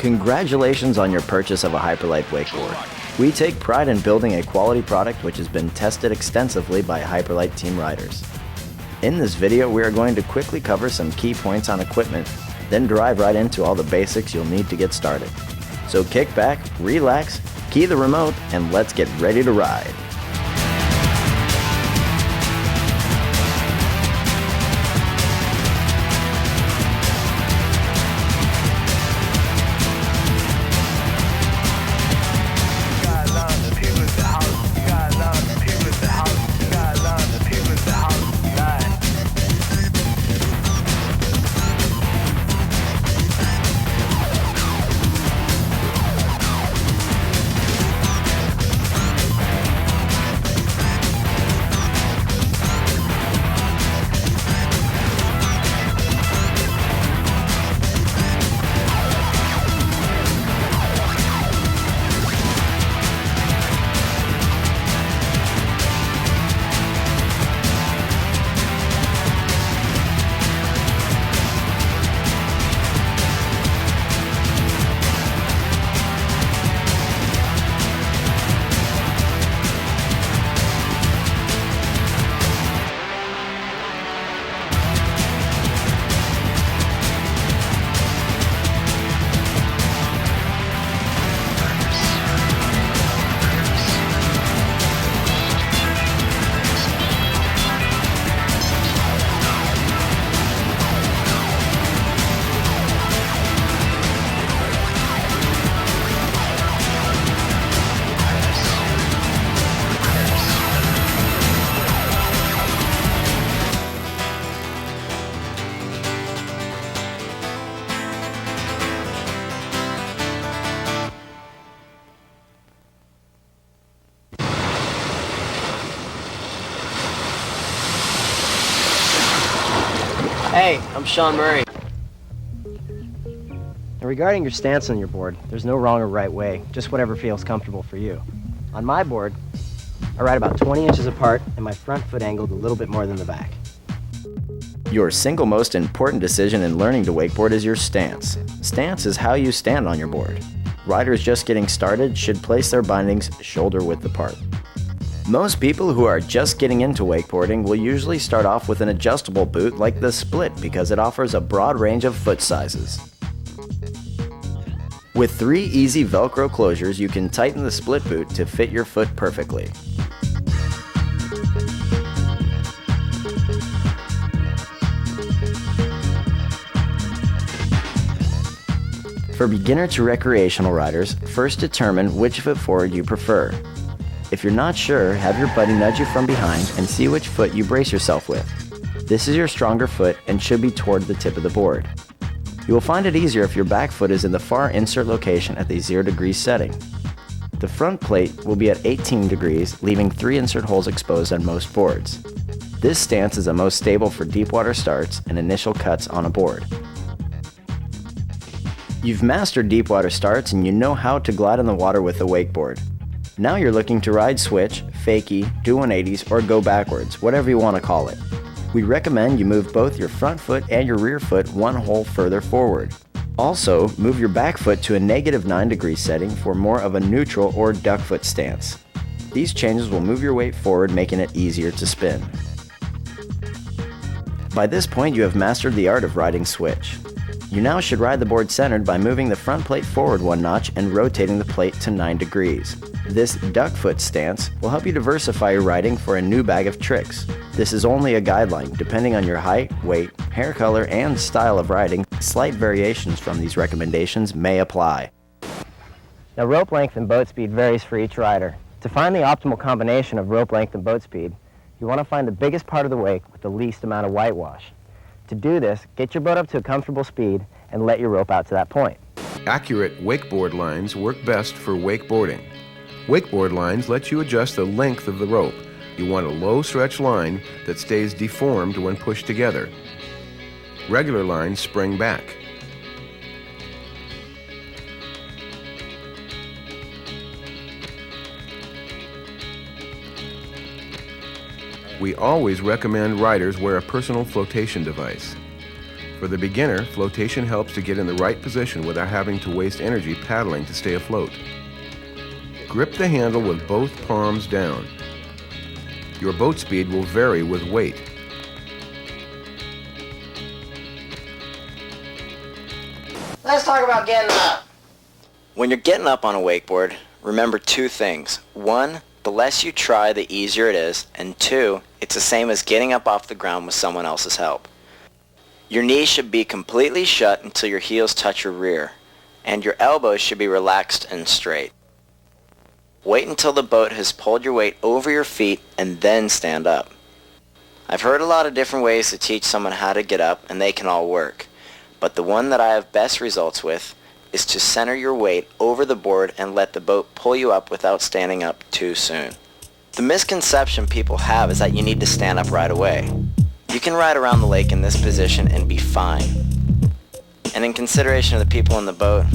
Congratulations on your purchase of a Hyperlite wakeboard. We take pride in building a quality product which has been tested extensively by Hyperlite team riders. In this video, we are going to quickly cover some key points on equipment, then dive right into all the basics you'll need to get started. So kick back, relax, key the remote, and let's get ready to ride. Hey, I'm Sean Murray. And regarding your stance on your board, there's no wrong or right way, just whatever feels comfortable for you. On my board, I ride about 20 inches apart and my front foot angled a little bit more than the back. Your single most important decision in learning to wakeboard is your stance. Stance is how you stand on your board. Riders just getting started should place their bindings shoulder width apart. Most people who are just getting into wakeboarding will usually start off with an adjustable boot like the Split because it offers a broad range of foot sizes. With 3 easy Velcro closures, you can tighten the Split boot to fit your foot perfectly. For beginner to recreational riders, first determine which foot forward you prefer. If you're not sure, have your buddy nudge you from behind and see which foot you brace yourself with. This is your stronger foot and should be toward the tip of the board. You will find it easier if your back foot is in the far insert location at the 0 degrees setting. The front plate will be at 18 degrees, leaving 3 insert holes exposed on most boards. This stance is the most stable for deep water starts and initial cuts on a board. You've mastered deep water starts and you know how to glide on the water with a wakeboard. Now you're looking to ride switch, fakie, do 180s, or go backwards, whatever you want to call it. We recommend you move both your front foot and your rear foot 1 hole further forward. Also, move your back foot to a -9 degree setting for more of a neutral or duck foot stance. These changes will move your weight forward, making it easier to spin. By this point, you have mastered the art of riding switch. You now should ride the board centered by moving the front plate forward 1 notch and rotating the plate to 9 degrees. This duck foot stance will help you diversify your riding for a new bag of tricks. This is only a guideline. Depending on your height, weight, hair color, and style of riding, slight variations from these recommendations may apply. Now, rope length and boat speed varies for each rider. To find the optimal combination of rope length and boat speed, you want to find the biggest part of the wake with the least amount of whitewash. To do this, get your boat up to a comfortable speed and let your rope out to that point. Accurate wakeboard lines work best for wakeboarding. Wakeboard lines let you adjust the length of the rope. You want a low stretch line that stays deformed when pushed together. Regular lines spring back. We always recommend riders wear a personal flotation device. For the beginner, flotation helps to get in the right position without having to waste energy paddling to stay afloat. Grip the handle with both palms down. Your boat speed will vary with weight. Let's talk about getting up. When you're getting up on a wakeboard, remember two things. One, the less you try, the easier it is. And two, it's the same as getting up off the ground with someone else's help. Your knees should be completely shut until your heels touch your rear, and your elbows should be relaxed and straight. Wait until the boat has pulled your weight over your feet and then stand up. I've heard a lot of different ways to teach someone how to get up, and they can all work. But the one that I have best results with is to center your weight over the board and let the boat pull you up without standing up too soon. The misconception people have is that you need to stand up right away. You can ride around the lake in this position and be fine. And in consideration of the people in the boat,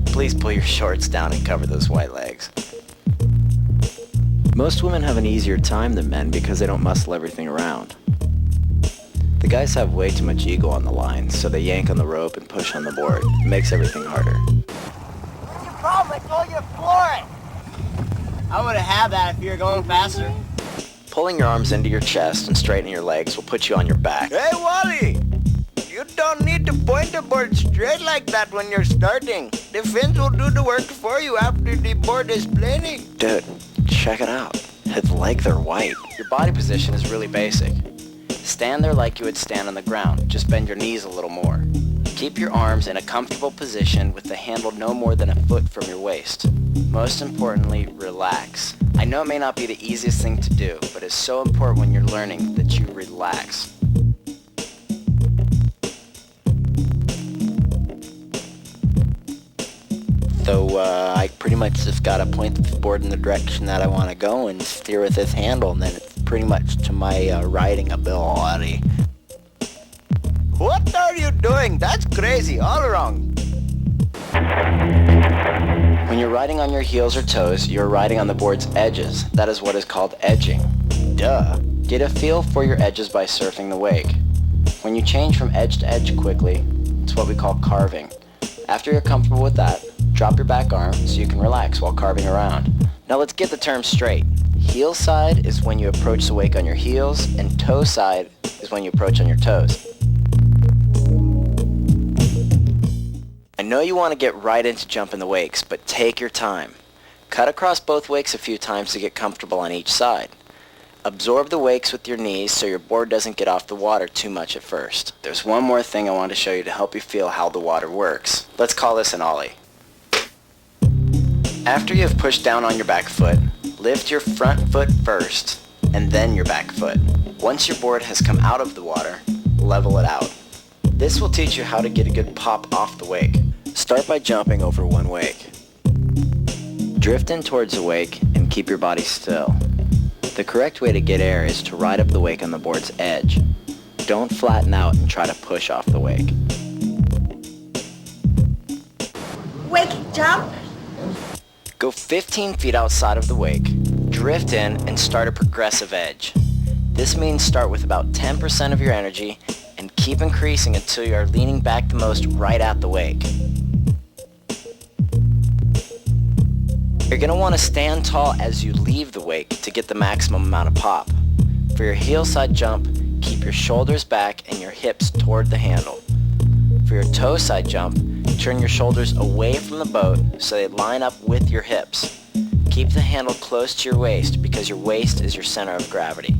please pull your shorts down and cover those white legs. Most women have an easier time than men because they don't muscle everything around. The guys have way too much ego on the line, so they yank on the rope and push on the board. It makes everything harder. What's your problem? I told you to floor it. I would have had that if you were going faster. Pulling your arms into your chest and straightening your legs will put you on your back. Hey, Wally! You don't need to point the board straight like that when you're starting. The fins will do the work for you after the board is planing. Dude, check it out. His legs are white. Your body position is really basic. Stand there like you would stand on the ground, just bend your knees a little more. Keep your arms in a comfortable position with the handle no more than a foot from your waist. Most importantly, relax. I know it may not be the easiest thing to do, but it's so important when you're learning that you relax. So I pretty much just gotta point the board in the direction that I want to go and steer with this handle, and then it's pretty much to my riding ability. What are you doing? That's crazy. All wrong. When you're riding on your heels or toes, you're riding on the board's edges. That is what is called edging. Duh. Get a feel for your edges by surfing the wake. When you change from edge to edge quickly, it's what we call carving. After you're comfortable with that, drop your back arm so you can relax while carving around. Now let's get the terms straight. Heel side is when you approach the wake on your heels, and toe side is when you approach on your toes. I know you want to get right into jumping the wakes, but take your time. Cut across both wakes a few times to get comfortable on each side. Absorb the wakes with your knees so your board doesn't get off the water too much at first. There's one more thing I want to show you to help you feel how the water works. Let's call this an ollie. After you have pushed down on your back foot, lift your front foot first, and then your back foot. Once your board has come out of the water, level it out. This will teach you how to get a good pop off the wake. Start by jumping over one wake. Drift in towards the wake and keep your body still. The correct way to get air is to ride up the wake on the board's edge. Don't flatten out and try to push off the wake. Wake jump. Go 15 feet outside of the wake, drift in, and start a progressive edge. This means start with about 10% of your energy and keep increasing until you are leaning back the most right at the wake. You're going to want to stand tall as you leave the wake to get the maximum amount of pop. For your heel side jump, keep your shoulders back and your hips toward the handle. For your toe side jump, turn your shoulders away from the boat so they line up with your hips. Keep the handle close to your waist because your waist is your center of gravity.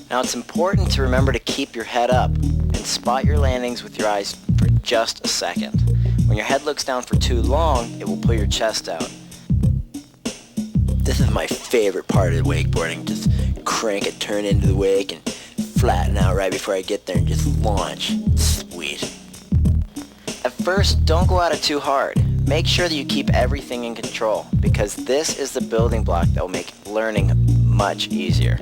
Now it's important to remember to keep your head up and spot your landings with your eyes for just a second. When your head looks down for too long, it will pull your chest out. This is my favorite part of wakeboarding. Just crank it, turn into the wake, and flatten out right before I get there and just launch. Sweet. At first, don't go at it too hard. Make sure that you keep everything in control because this is the building block that will make learning much easier.